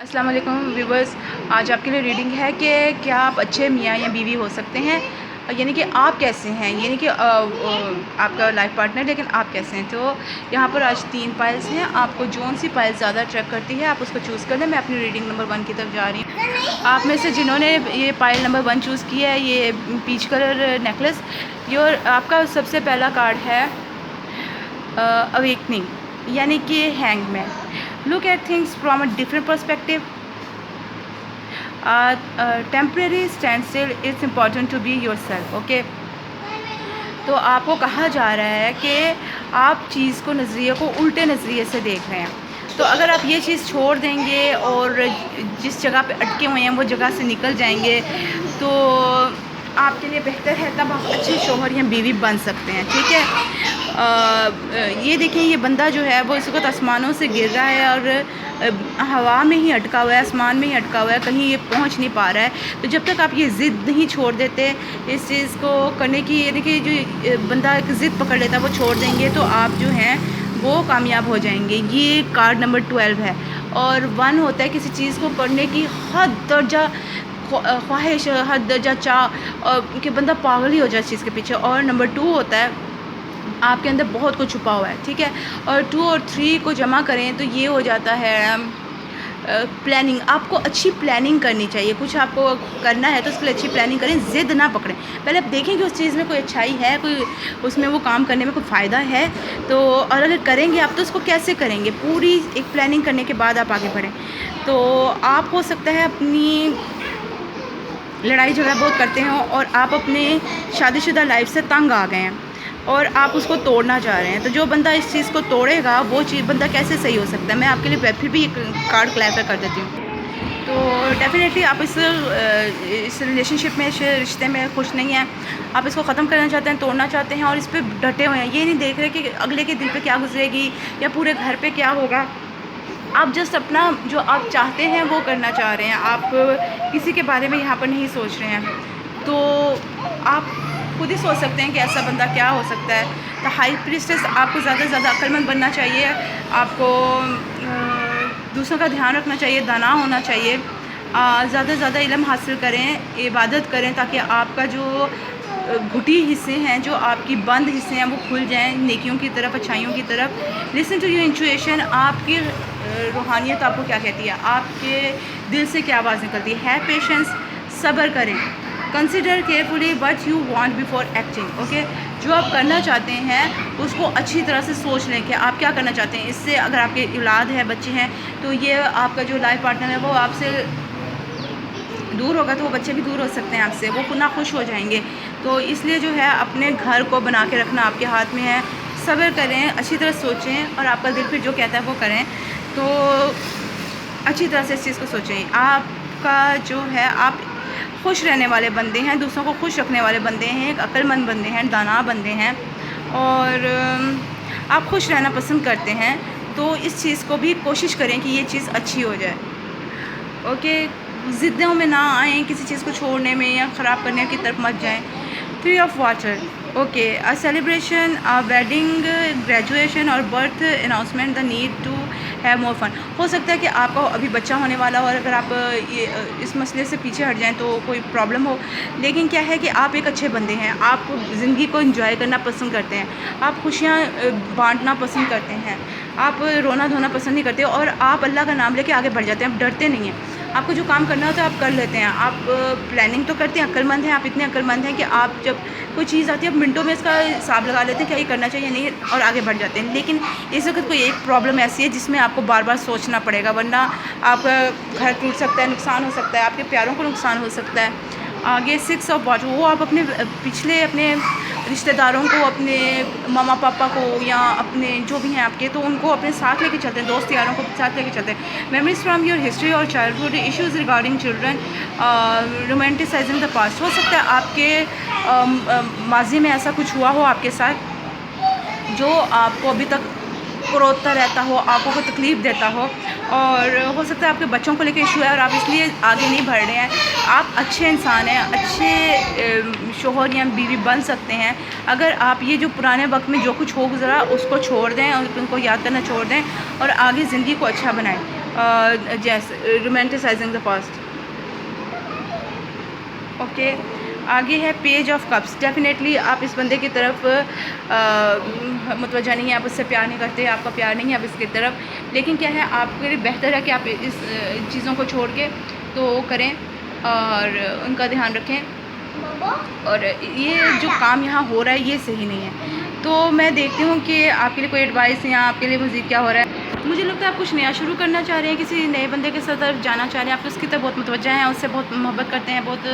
अस्सलाम वालेकुम व्यूवर्स। आज आपके लिए रीडिंग है कि क्या आप अच्छे मियाँ या बीवी हो सकते हैं, यानी कि आप कैसे हैं, यानी कि आपका लाइफ पार्टनर, लेकिन आप कैसे हैं। तो यहाँ पर आज 3 पाइल्स हैं। आपको जौन सी पाइल ज़्यादा अट्रैक्ट करती है आप उसको चूज़ कर लें। मैं अपनी रीडिंग नंबर 1 की तरफ जा रही हूँ। आप में से जिन्होंने ये पाइल नंबर 1 चूज़ किया है, ये पीच कलर नेकलेस, योर आपका सबसे पहला कार्ड है अवेकनिंग, यानी कि hangman. Look at things from a different perspective. Temporary standstill, it's important to be yourself. Okay, तो आपको कहा जा रहा है कि आप चीज़ को, नज़रिए को उल्टे नज़रिए से देख रहे हैं। तो अगर आप ये चीज़ छोड़ देंगे और जिस जगह पे अटके हुए हैं वो जगह से निकल जाएंगे तो आपके लिए बेहतर है, तब आप अच्छे शौहर या बीवी बन सकते हैं। ठीक है। ये देखें, ये बंदा जो है वो इस वक्त आसमानों से गिर रहा है और हवा में ही अटका हुआ है, आसमान में ही अटका हुआ है, कहीं ये पहुंच नहीं पा रहा है। तो जब तक आप ये ज़िद नहीं छोड़ देते इस चीज़ को करने की, ये देखिए जो बंदा एक ज़िद पकड़ लेता है वो छोड़ देंगे तो आप जो हैं वो कामयाब हो जाएंगे। ये कार्ड नंबर 12 है। और 1 होता है किसी चीज़ को करने की हद दर्जा ख्वाहिश, हद दर्जा चाह, कि बंदा पागल ही हो जाए इस चीज़ के पीछे। और नंबर 2 होता है आपके अंदर बहुत कुछ छुपा हुआ है। ठीक है। और 2 और 3 को जमा करें तो ये हो जाता है प्लानिंग। आपको अच्छी प्लानिंग करनी चाहिए। कुछ आपको करना है तो उसके लिए अच्छी प्लानिंग करें, ज़िद ना पकड़ें। पहले आप देखें कि उस चीज़ में कोई अच्छाई है, कोई उसमें वो काम करने में कोई फ़ायदा है तो, और अगर करेंगे आप तो उसको कैसे करेंगे, पूरी एक प्लानिंग करने के बाद आप आगे बढ़ें। तो आप हो सकता है अपनी लड़ाई झगड़ा बहुत करते हैं और आप अपने शादीशुदा लाइफ से तंग आ गए हैं और आप उसको तोड़ना चाह रहे हैं। तो जो बंदा इस चीज़ को तोड़ेगा वो चीज़ बंदा कैसे सही हो सकता है। मैं आपके लिए फिर भी एक कार्ड क्लैरिफाई कर देती हूँ। तो डेफिनेटली आप इस रिलेशनशिप में, इस रिश्ते में खुश नहीं हैं। आप इसको ख़त्म करना चाहते हैं, तोड़ना चाहते हैं और इस पर डटे हुए हैं। ये नहीं देख रहे कि अगले के दिल पे क्या गुजरेगी या पूरे घर पे क्या होगा। आप जस्ट अपना जो आप चाहते हैं वो करना चाह रहे हैं। आप किसी के बारे में यहाँ पर नहीं सोच रहे हैं। तो आप खुद ही सोच सकते हैं कि ऐसा बंदा क्या हो सकता है। तो हाई प्रीस्टेस, आपको ज़्यादा से ज़्यादा अक्लमंद बनना चाहिए। आपको दूसरों का ध्यान रखना चाहिए, दाना होना चाहिए। ज़्यादा से ज़्यादा इल्म हासिल करें, इबादत करें, ताकि आपका जो घुटी हिस्से हैं, जो आपकी बंद हिस्से हैं, वो खुल जाएं नेकियों की तरफ, अच्छाइयों की तरफ। Listen to your intuition. आपकी रूहानियत आपको क्या कहती है, आपके दिल से क्या आवाज़ निकलती है। पेशेंस, सब्र करें। Consider carefully what you want before acting. Okay, जो आप करना चाहते हैं उसको अच्छी तरह से सोच लें कि आप क्या करना चाहते हैं। इससे अगर आपके औलाद है, बच्चे हैं, तो ये आपका जो लाइफ पार्टनर है वो आपसे दूर होगा तो वो बच्चे भी दूर हो सकते हैं आपसे, वो ना खुश हो जाएंगे। तो इसलिए जो है अपने घर को बना के रखना आपके हाथ में है। सब्र करें, अच्छी तरह सोचें और आपका दिल फिर जो कहता है वो करें। तो अच्छी तरह से इस चीज़ को सोचें। आपका जो है, आप खुश रहने वाले बंदे हैं, दूसरों को खुश रखने वाले बंदे हैं, एक अक्लमंद बंदे हैं, दाना बंदे हैं और आप खुश रहना पसंद करते हैं। तो इस चीज़ को भी कोशिश करें कि ये चीज़ अच्छी हो जाए। ओके, ज़िद्दों में ना आएँ, किसी चीज़ को छोड़ने में या ख़राब करने की तरफ मत जाएँ। 3 of water. Okay, a celebration, a wedding, graduation or birth announcement, the need to have more fun. हो सकता है कि आपका अभी बच्चा होने वाला हो और अगर आप ये इस मसले से पीछे हट जाएँ तो कोई प्रॉब्लम हो, लेकिन क्या है कि आप एक अच्छे बंदे हैं। आप ज़िंदगी को एंजॉय करना पसंद करते हैं, आप खुशियाँ बांटना पसंद करते हैं, आप रोना धोना पसंद नहीं करते और आप अल्लाह का नाम लेके आगे बढ़ जाते हैं। आप डरते नहीं हैं। आपको जो काम करना होता है आप कर लेते हैं। आप प्लानिंग तो करते हैं, अक्लमंद हैं। आप इतने अक्लमंद हैं कि आप जब कोई चीज़ आती है आप मिनटों में इसका हिसाब लगा लेते हैं क्या ये करना चाहिए नहीं, और आगे बढ़ जाते हैं। लेकिन इस वक्त कोई एक प्रॉब्लम ऐसी है जिसमें आपको बार बार सोचना पड़ेगा, वरना आपका घर टूट सकता है, नुकसान हो सकता है, आपके प्यारों को नुकसान हो सकता है। आगे 6 ऑफ वाटर, वो आप अपने पिछले अपने रिश्तेदारों को, अपने मामा पापा को या अपने जो भी हैं आपके, तो उनको अपने साथ लेके चलते हैं, दोस्त यारों को साथ लेके चलते हैं। मेमोरीज फ्रॉम योर हिस्ट्री और childhood, issues regarding children, romanticising the past. हो सकता है आपके माजी में ऐसा कुछ हुआ हो आपके साथ जो आपको अभी तक रोता रहता हो, आपको कोई तकलीफ़ देता हो, और हो सकता है आपके बच्चों को लेकर इशू है और आप इसलिए आगे नहीं बढ़ रहे हैं। आप अच्छे इंसान हैं, अच्छे शोहर या बीवी बन सकते हैं अगर आप ये जो पुराने वक्त में जो कुछ हो गुजरा उसको छोड़ दें और उनको याद करना छोड़ दें और आगे ज़िंदगी को अच्छा बनाएं। जैसे रोमांटिसाइजिंग द पास्ट। ओके, आगे है पेज ऑफ कप्स। डेफिनेटली आप इस बंदे की तरफ मुतवज्जा नहीं है, आप उससे प्यार नहीं करते, आपका प्यार नहीं है अब इसकी तरफ, लेकिन क्या है आपके लिए बेहतर है कि आप इस चीज़ों को छोड़ के तो करें और उनका ध्यान रखें। और ये जो काम यहाँ हो रहा है ये सही नहीं है। तो मैं देखती हूँ कि आपके लिए कोई एडवाइस या आपके लिए मज़ीद क्या हो रहा है। मुझे लगता है आप कुछ नया शुरू करना चाह रहे हैं, किसी नए बंदे के साथ तरफ जाना चाह रहे हैं, आप उसकी तरफ बहुत मुतवज्जा हैं, उससे बहुत मोहब्बत करते हैं, बहुत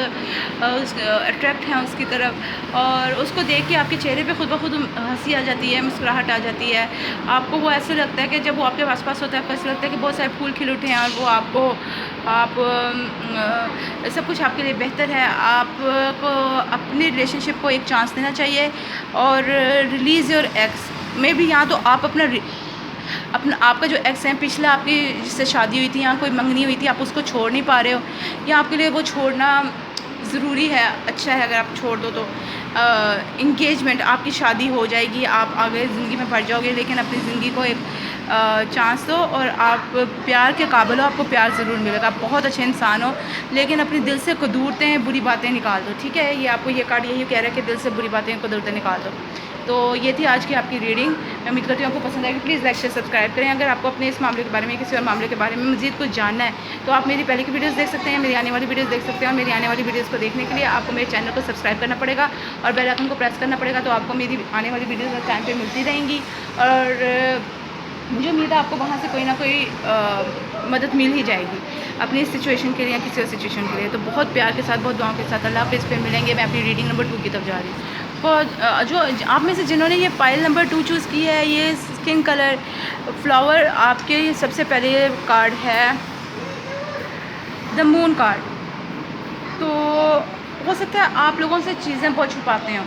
अट्रैक्ट हैं उसकी तरफ, और उसको देख के आपके चेहरे पे खुद ब खुद हंसी आ जाती है, मुस्कुराहट आ जाती है। आपको वो ऐसे लगता है कि जब वो आपके आस-पास होता है आपको ऐसा लगता है कि बहुत सारे फूल खिल उठे हैं और वो आप सब कुछ आपके लिए बेहतर है। आपको अपने रिलेशनशिप को एक चांस देना चाहिए और रिलीज़ योर एक्स में भी। यहाँ तो आप अपना आपका जो एक्स है पिछला आपकी जिससे शादी हुई थी या कोई मंगनी हुई थी, आप उसको छोड़ नहीं पा रहे हो, या आपके लिए वो छोड़ना ज़रूरी है, अच्छा है अगर आप छोड़ दो तो। इंगेजमेंट, आपकी शादी हो जाएगी, आप आगे ज़िंदगी में बढ़ जाओगे, लेकिन अपनी ज़िंदगी को एक चांस दो और आप प्यार के काबिल हो, आपको प्यार ज़रूर मिलेगा। आप बहुत अच्छे इंसान हो, लेकिन अपने दिल से कदूरतें बुरी बातें निकाल दो, ठीक है। ये आपको ये कार्ड यही कह रहा है कि दिल से बुरी बातें कदूरतें निकाल दो। तो ये थी आज की आपकी रीडिंग। मैं उम्मीद करती हूँ आपको पसंद आएगी। प्लीज़ लाइक शेयर सब्सक्राइब करें। अगर आपको अपने इस मामले के बारे में किसी और मामले के बारे में मज़ीद कुछ जानना है तो आप मेरी पहले की वीडियोस देख सकते हैं, मेरी आने वाली वीडियोस देख सकते हैं, और मेरी आने वाली वीडियोस को देखने के लिए आपको मेरे चैनल को सब्सक्राइब करना पड़ेगा और बेल आइकन को प्रेस करना पड़ेगा, तो आपको मेरी आने वाली वीडियोस टाइम पर मिलती रहेंगी। और मुझे उम्मीद है आपको वहाँ से कोई ना कोई मदद मिल ही जाएगी अपनी सिचुएशन के लिए या किसी और सिचुएशन के लिए। तो बहुत प्यार के साथ, बहुत दुआओं के साथ अल्लाह हाफ़िज़। पे मिलेंगे। मैं अपनी रीडिंग नंबर 2 की तरफ जा रही हूँ। और जो आप में से जिन्होंने ये पाइल नंबर 2 चूज़ की है, ये स्किन कलर फ्लावर, आपके लिए सबसे पहले कार्ड है द मून कार्ड। तो हो सकता है आप लोगों से चीज़ें बहुत छुपाते हो,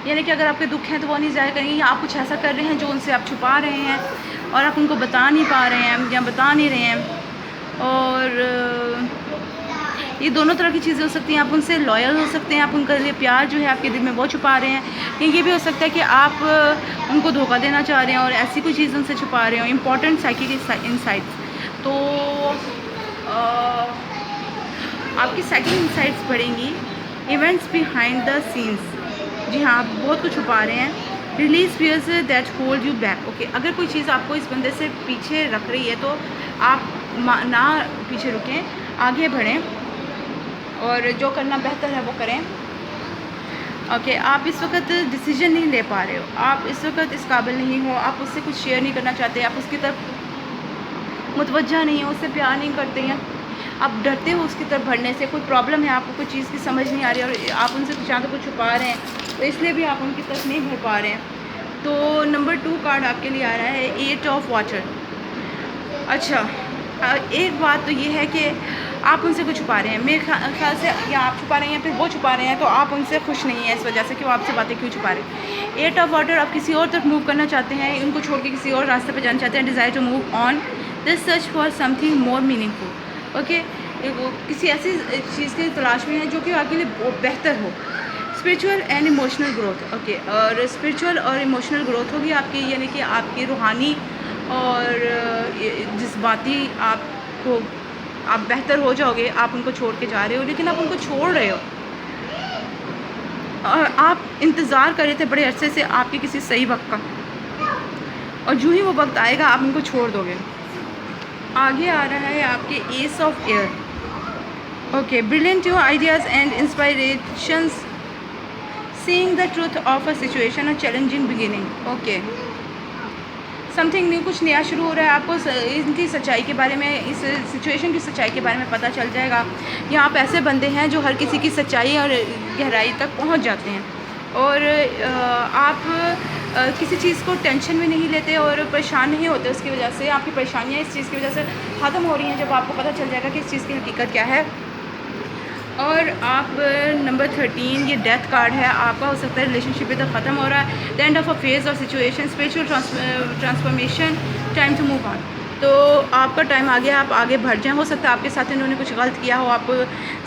यानी कि अगर आपके दुख हैं तो वो नहीं ज़ाहिर करेंगे, या आप कुछ ऐसा कर रहे हैं जो उनसे आप छुपा रहे हैं और आप उनको बता नहीं पा रहे हैं या बता नहीं रहे हैं। और ये दोनों तरह की चीज़ें हो सकती हैं। आप उनसे लॉयल हो सकते हैं, आप उनका लिए प्यार जो है आपके दिल में वो छुपा रहे हैं, या ये भी हो सकता है कि आप उनको धोखा देना चाह रहे हैं और ऐसी कोई चीज़ उनसे छुपा रहे हो। इंपॉर्टेंट साइकिक इनसाइट्स, तो आपकी साइकिक इनसाइट्स बढ़ेंगी। इवेंट्स बिहाइंड द सीन्स, जी हाँ, आप बहुत कुछ छुपा रहे हैं। Release fears that hold you back. Okay, अगर कोई चीज़ आपको इस बंदे से पीछे रख रही है तो आप ना पीछे रुकें, आगे बढ़ें और जो करना बेहतर है वो करें। ओके, आप इस वक्त डिसीजन नहीं ले पा रहे हो, आप इस वक्त इस काबिल नहीं हो, आप उससे कुछ शेयर नहीं करना चाहते, आप उसकी तरफ मुतवज्जा नहीं हो, उससे प्यार नहीं करते हैं, आप डरते हो उसकी तरफ बढ़ने से। कोई प्रॉब्लम है, आपको कोई चीज़ की समझ नहीं आ रही और आप उनसे कुछ यहाँ तो कुछ छुपा रहे हैं, तो इसलिए भी आप उनकी तरफ नहीं बढ़ पा रहे हैं। तो नंबर 2 कार्ड आपके लिए आ रहा है 8 ऑफ वाटर। अच्छा, एक बात तो ये है कि आप उनसे कुछ छुपा रहे हैं, मेरे ख्याल से या आप छुपा रहे हैं या फिर वो छुपा रहे हैं, तो आप उनसे खुश नहीं हैं इस वजह से कि वो आपसे बातें क्यों छुपा रहे हैं। 8 ऑफ वाटर, आप किसी और तरफ मूव करना चाहते हैं, उनको छोड़ के किसी और रास्ते पे जाना चाहते हैं। Desire to move on, this search for something more meaningful. Okay, वो किसी ऐसी चीज़ की तलाश में है जो कि आपके लिए बेहतर हो। Spiritual and emotional growth. Okay, और स्पिरिचुअल और इमोशनल ग्रोथ होगी आपकी, यानी कि आपकी रूहानी और जज्बाती आपको आप बेहतर हो जाओगे। आप उनको छोड़ के जा रहे हो, लेकिन आप उनको छोड़ रहे हो और आप इंतज़ार कर रहे थे बड़े अरसे से आपके किसी सही वक्त का, और जो ही वो वक्त आएगा आप उनको छोड़ दोगे। आगे आ रहा है आपके ace of air. Okay, brilliant your ideas and inspirations, seeing the truth of a situation, a challenging beginning. Okay, something new, कुछ नया शुरू हो रहा है। आपको इनकी सच्चाई के बारे में, इस सिचुएशन की सच्चाई के बारे में पता चल जाएगा। यहाँ आप ऐसे बंदे हैं जो हर किसी की सच्चाई और गहराई तक पहुँच जाते हैं, और आप किसी चीज़ को टेंशन में नहीं लेते और परेशान नहीं होते उसकी वजह से। आपकी परेशानियाँ इस चीज़ की वजह से ख़त्म हो रही हैं जब आपको पता चल जाएगा कि इस चीज़ की हकीकत क्या है। और आप नंबर 13, ये डेथ कार्ड है आपका। हो सकता है रिलेशनशिप इधर ख़त्म हो रहा है, the end of a phase और situation, spiritual transformation, time to move on. तो आपका टाइम आ गया, आप आगे बढ़ जाएं। हो सकता है आपके साथ इन्होंने कुछ गलत किया हो, आपको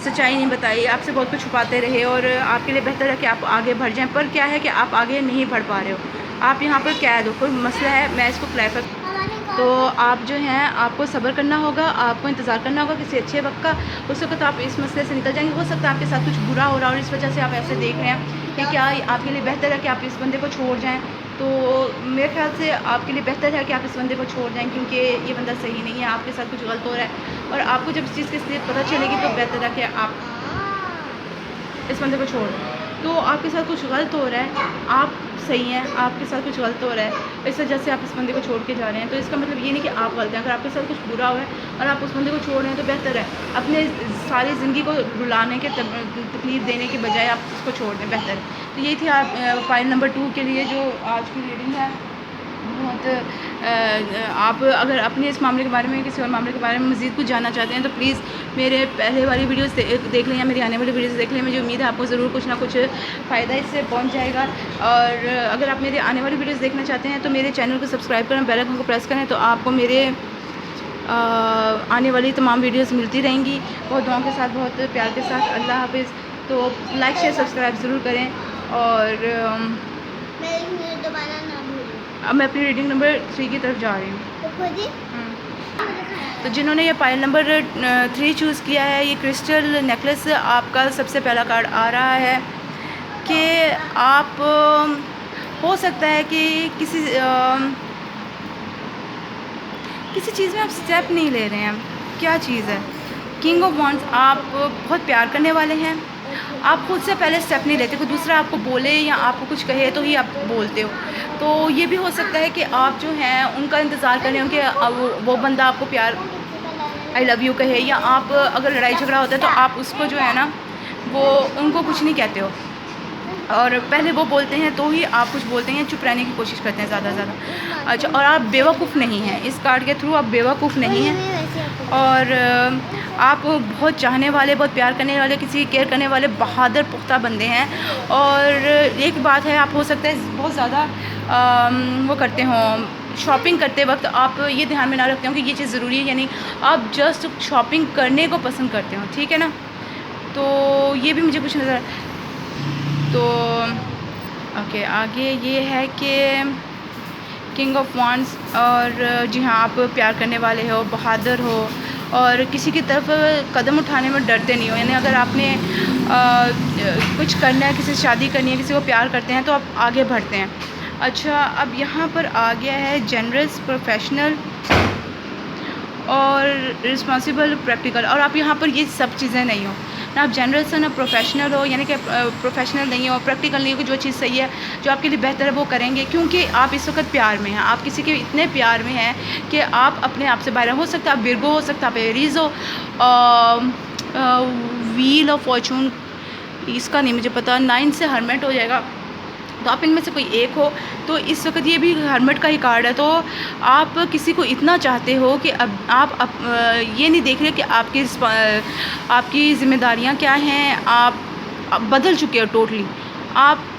सच्चाई नहीं बताई, आपसे बहुत कुछ छुपाते रहे, और आपके लिए बेहतर है कि आप आगे बढ़ जाएं। पर क्या है कि आप आगे नहीं बढ़ पा रहे हो, आप यहाँ पर कैद हो, कोई मसला है। मैं इसको क्लैरिफाई तो आप जो हैं आपको सब्र करना होगा, आपको इंतज़ार करना होगा किसी अच्छे वक्त का। उस वक्त आप इस मसले से निकल जाएंगे। हो सकता है आपके साथ कुछ बुरा हो रहा हो और इस वजह से आप ऐसे देख रहे हैं कि क्या आपके लिए बेहतर है कि आप इस बंदे को छोड़ जाएं। तो मेरे ख्याल से आपके लिए बेहतर है कि आप इस बंदे को छोड़ जाएं, क्योंकि ये बंदा सही नहीं है, आपके साथ कुछ गलत हो रहा है। और आपको जब इस चीज़ की पता चलेगी तो बेहतर है कि आप इस बंदे को छोड़ दें। तो आपके साथ कुछ गलत हो रहा है, आप सही हैं, आपके साथ कुछ गलत हो रहा है, इस वजह से आप इस बंदे को छोड़ के जा रहे हैं। तो इसका मतलब ये नहीं कि आप गलत हैं। अगर आपके साथ कुछ बुरा हुआ है और आप उस बंदे को छोड़ रहे हैं तो बेहतर है अपने सारी ज़िंदगी को रुलाने के तकलीफ़ देने के बजाय आप उसको छोड़ दें, बेहतर है। तो ये थी आप फाइल नंबर 2 के लिए जो आज की रीडिंग है। बहुत आप अगर अपने इस मामले के बारे में किसी और मामले के बारे में मज़ीद कुछ जानना चाहते हैं तो प्लीज़ मेरे पहले वाली वीडियोस देख लें या मेरी आने वाली वीडियोस देख लें। मुझे उम्मीद है आपको ज़रूर कुछ ना कुछ फ़ायदा इससे पहुंच जाएगा। और अगर आप मेरे आने वाली वीडियोस देखना चाहते हैं तो मेरे चैनल को सब्सक्राइब करें, बेल आइकन को प्रेस करें, तो आपको मेरे आने वाली तमाम वीडियोस मिलती रहेंगी। बहुत दुआओं के साथ, बहुत प्यार के साथ। अल्लाह हाफिज़। तो लाइक शेयर सब्सक्राइब ज़रूर करें। और अब मैं अपनी रीडिंग नंबर 3 की तरफ जा रही हूँ। तो जिन्होंने ये पाइल नंबर 3 चूज़ किया है, ये क्रिस्टल नेकलेस आपका सबसे पहला कार्ड आ रहा है कि आप हो सकता है कि किसी चीज़ में आप स्टेप नहीं ले रहे हैं। क्या चीज़ है? King of wands. आप बहुत प्यार करने वाले हैं, आप खुद से पहले स्टेप नहीं लेते। कोई दूसरा आपको बोले या आपको कुछ कहे तो ही आप बोलते हो। तो ये भी हो सकता है कि आप जो हैं उनका इंतज़ार कर रहे हो कि वो बंदा आपको प्यार आई लव यू कहे, या आप अगर लड़ाई झगड़ा होता है तो आप उसको जो है ना वो उनको कुछ नहीं कहते हो और पहले वो बोलते हैं तो ही आप कुछ बोलते हैं, चुप रहने की कोशिश करते हैं ज़्यादा से ज़्यादा। अच्छा, और आप बेवकूफ़ नहीं हैं, इस कार्ड के थ्रू आप बेवकूफ़ नहीं हैं। और आप बहुत चाहने वाले, बहुत प्यार करने वाले, किसी की केयर करने वाले बहादुर पुख्ता बंदे हैं। और एक बात है, आप हो सकता है बहुत ज़्यादा वो करते हों, शॉपिंग करते वक्त आप ये ध्यान में ना रखते हो कि ये चीज़ ज़रूरी है या नहीं, आप जस्ट शॉपिंग करने को पसंद करते हो, ठीक है ना। तो ये भी मुझे कुछ नज़र। तो ओके, आगे ये है कि किंग ऑफ वॉन्ड्स। और जी हाँ, आप प्यार करने वाले हो, बहादुर हो और किसी की तरफ कदम उठाने में डरते नहीं हो। यानी अगर आपने कुछ करना है, किसी से शादी करनी है, किसी को प्यार करते हैं तो आप आगे बढ़ते हैं। अच्छा, अब यहाँ पर आ गया है जनरस, प्रोफेशनल और रिस्पॉन्सिबल, प्रैक्टिकल। और आप यहाँ पर ये सब चीज़ें नहीं हो ना, आप जनरस हो ना प्रोफेशनल हो, यानी कि प्रोफेशनल नहीं हो, प्रैक्टिकल नहीं हो कि जो चीज़ सही है, जो आपके लिए बेहतर है वो करेंगे। क्योंकि आप इस वक्त प्यार में हैं, आप किसी के इतने प्यार में हैं कि आप अपने आप से बाहर हो सकता है। आप विर्गो हो सकता है, आप एरीज़ हो, व्हील ऑफ फॉर्चून, इसका नहीं मुझे पता, 9 से हर्मिट हो जाएगा, तो आप इनमें से कोई एक हो। तो इस वक्त ये भी हर्मिट का ही कार्ड है। तो आप किसी को इतना चाहते हो कि अब आप ये नहीं देख रहे कि आपकी ज़िम्मेदारियां क्या हैं, आप बदल चुके हो टोटली। आप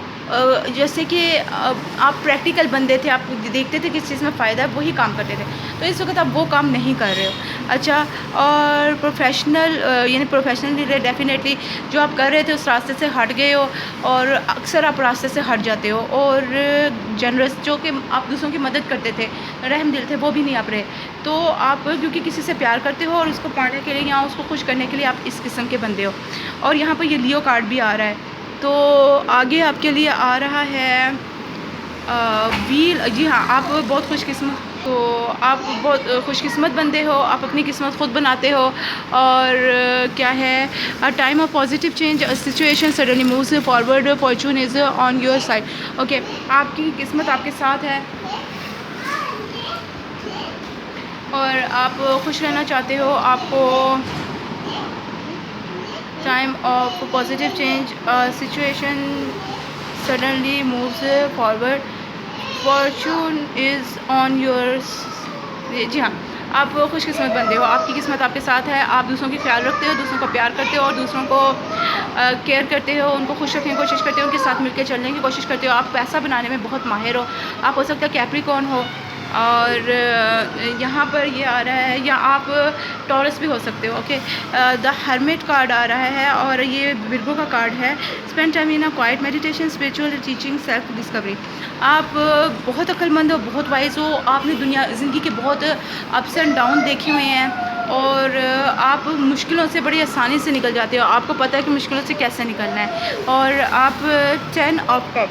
जैसे कि आप प्रैक्टिकल बंदे थे, आप देखते थे किस चीज़ में फ़ायदा है, वही काम करते थे। तो इस वक्त आप वो काम नहीं कर रहे हो। अच्छा, और प्रोफेशनल, यानी प्रोफेशनली डेफिनेटली जो आप कर रहे थे उस रास्ते से हट गए हो, और अक्सर आप रास्ते से हट जाते हो। और जनरस, जो कि आप दूसरों की मदद करते थे, रहम दिल थे, वो भी नहीं आप रहे। तो आप क्योंकि किसी से प्यार करते हो और उसको पाने के लिए या उसको खुश करने के लिए आप इस किस्म के बंदे हो। और यहाँ पर ये लियो कार्ड भी आ रहा है। तो आगे आपके लिए आ रहा है व्हील। जी हाँ, आप बहुत खुशकिस्मत, तो आप बहुत खुशकिस्मत बंदे हो, आप अपनी किस्मत ख़ुद बनाते हो। और क्या है, a time of positive change, situation suddenly moves forward, fortune is on your side. Okay, आपकी किस्मत आपके साथ है और आप खुश रहना चाहते हो। आपको time of positive change, situation suddenly moves forward, fortune is on yours. जी हाँ, आप खुशकिस्मत बंदे हो, आपकी किस्मत आपके साथ है। आप दूसरों की ख्याल रखते हो, दूसरों को प्यार करते हो और दूसरों को केयर करते हो, उनको खुश रखने की कोशिश करते हो, उनके साथ मिलकर चलने की कोशिश करते हो। आप पैसा बनाने में बहुत माहिर हो। आप हो सकता है कैप्रिकॉर्न हो, और यहाँ पर ये आ रहा है, या आप टॉरस भी हो सकते हो। ओके, द हर्मिट कार्ड आ रहा है और ये विर्गो का कार्ड है। Spend time in a quite meditation, spiritual teaching, self discovery. आप बहुत अक्लमंद हो, बहुत वाइज हो, आपने ज़िंदगी के बहुत अप्स एंड डाउन देखे हुए हैं और आप मुश्किलों से बड़ी आसानी से निकल जाते हो। आपको पता है कि मुश्किलों से कैसे निकलना है। और आप 10 ऑफ कप,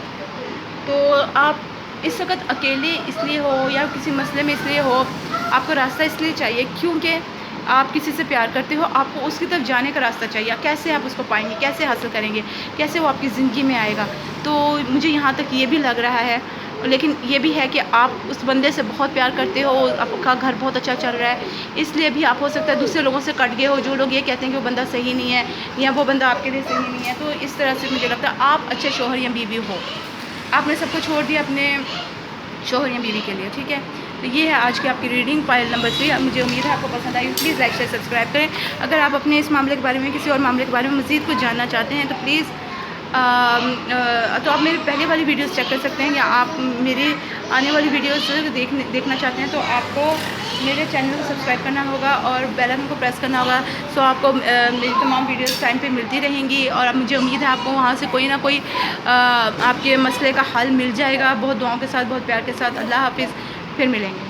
तो आप इस वक्त अकेले इसलिए हो या किसी मसले में इसलिए हो, आपको रास्ता इसलिए चाहिए क्योंकि आप किसी से प्यार करते हो, आपको उसकी तरफ जाने का रास्ता चाहिए। कैसे आप उसको पाएंगे, कैसे हासिल करेंगे, कैसे वो आपकी ज़िंदगी में आएगा। तो मुझे यहाँ तक ये भी लग रहा है, लेकिन ये भी है कि आप उस बंदे से बहुत प्यार करते हो, आपका घर बहुत अच्छा चल रहा है, इसलिए भी आप हो सकता है दूसरे लोगों से कट गए हो, जो लोग ये कहते हैं कि वो बंदा सही नहीं है या वो बंदा आपके लिए सही नहीं है। तो इस तरह से मुझे लगता है आप अच्छे शौहर या बीवी हो, आपने सबको छोड़ दिया अपने शौहर या बीवी के लिए। ठीक है, तो ये है आज की आपकी रीडिंग फाइल नंबर 3। मुझे उम्मीद है आपको पसंद आई। प्लीज़ लाइक शेयर सब्सक्राइब करें। अगर आप अपने इस मामले के बारे में, किसी और मामले के बारे में मज़ीद कुछ जानना चाहते हैं तो प्लीज़ तो आप मेरी पहले वाली वीडियोस चेक कर सकते हैं, या आप मेरी आने वाली वीडियोस देखना चाहते हैं तो आपको मेरे चैनल को सब्सक्राइब करना होगा और बेल आइकन को प्रेस करना होगा। सो आपको मेरी तमाम वीडियोस टाइम पे मिलती रहेंगी और अब मुझे उम्मीद है आपको वहाँ से कोई ना कोई आपके मसले का हल मिल जाएगा। बहुत दुआओं के साथ, बहुत प्यार के साथ। अल्लाह हाफिज़, फिर मिलेंगे।